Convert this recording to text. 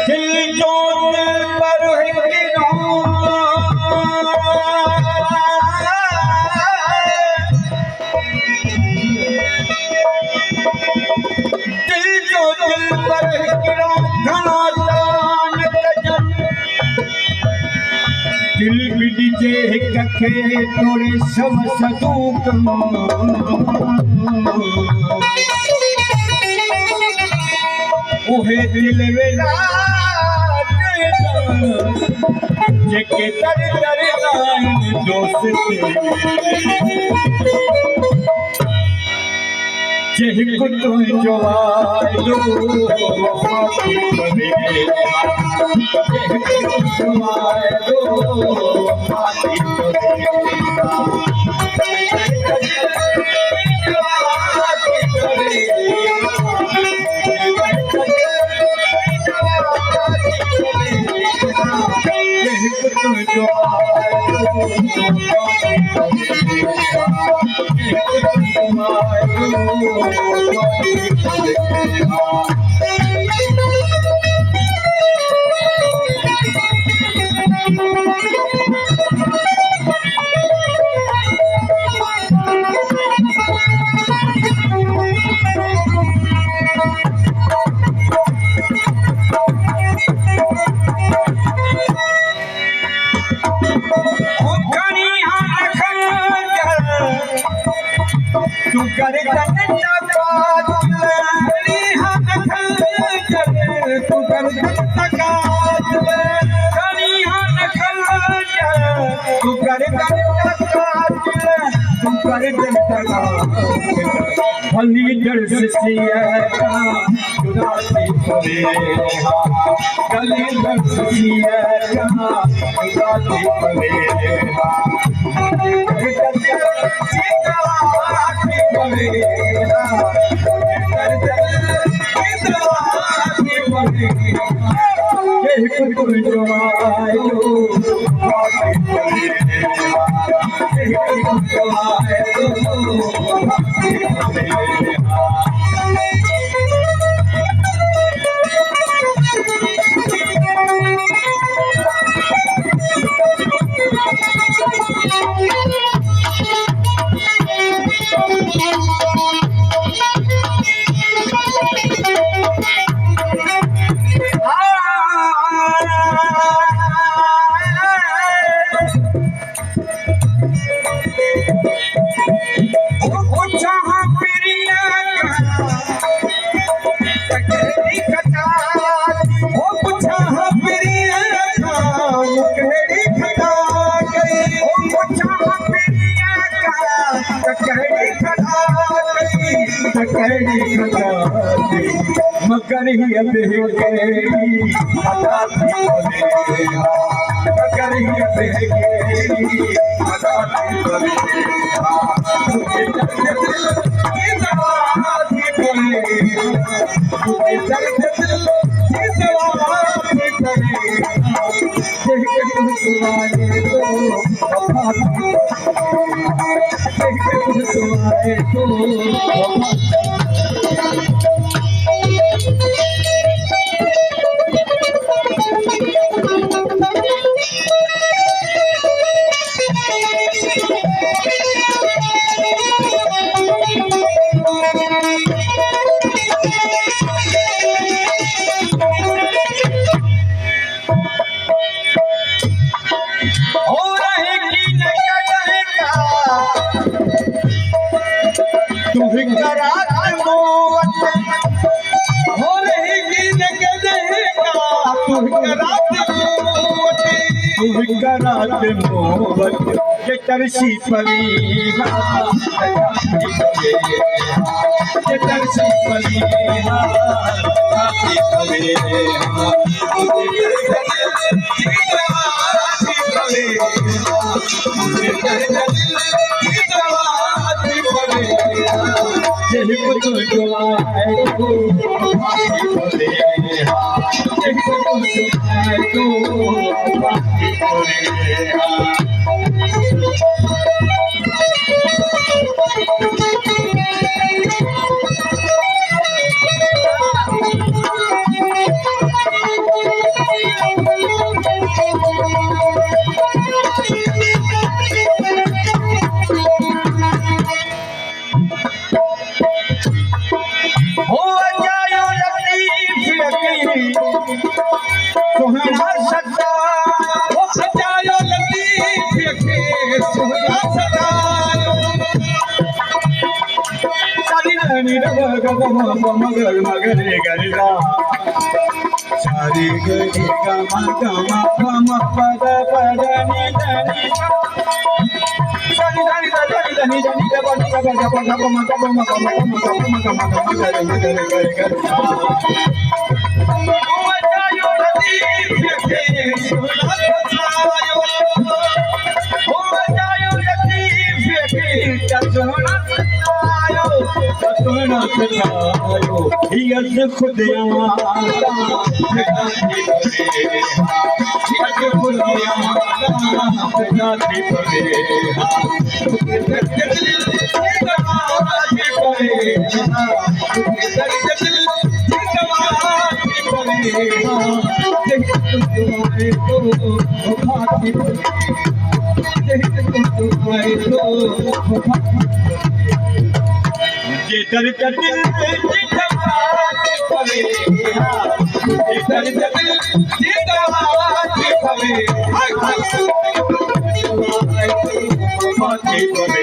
दिल जो दिल पर दिल जो दिल पर घना दान कजन दिल बिड़जे कखे तोड़े सब सदूक उहे दिल वेला जेके तर तर आइन दोस्त जेहि कुतो जो आयो माफी करे जेहि कुतो जो आयो माफी तू कर तन्ना काटली हाथ खंजर तू कर तन्ना काटले कनी हाथ खंजर तू कर तन्ना काटले तू कर तन्ना काटले भली जड़ सिया खुदा की फरेहा गली जड़ सिया खुदा की फरेहा मगर ही बेहरी अदा थी बनेहा मगर ही बेहरी अदा थी बनेहा तुझे दर्द दिल की दवा थी बनेहा तुझे दर्द दिल की दवा थी बनेहा देख के तुम सुनाए तो वफा थी देख के तुम सुनाए तो रात मोहब्बत के तरसी पवीहा के तरसी पवीहा काफी पवेहा जेहि कुतो जो आए तो काफी पवेहा जेहि कुतो जो आए तो काफी पवेहा मगरे गरिगा सारी गरी गमा गमा गमा पद पद नि धनि सनि धनि धनि धनि धनि गमा गमा गमा गमा गमा गमा गमा गमा गरे गरे गरे गरे ओ रति फेफे सुनायो ओ रति फेफे सुनायो सपना सजायो यस खुद आवाज़ यस खुद आवाज़ जिधर दिल पवे जिधर दिल पवे माथे पवे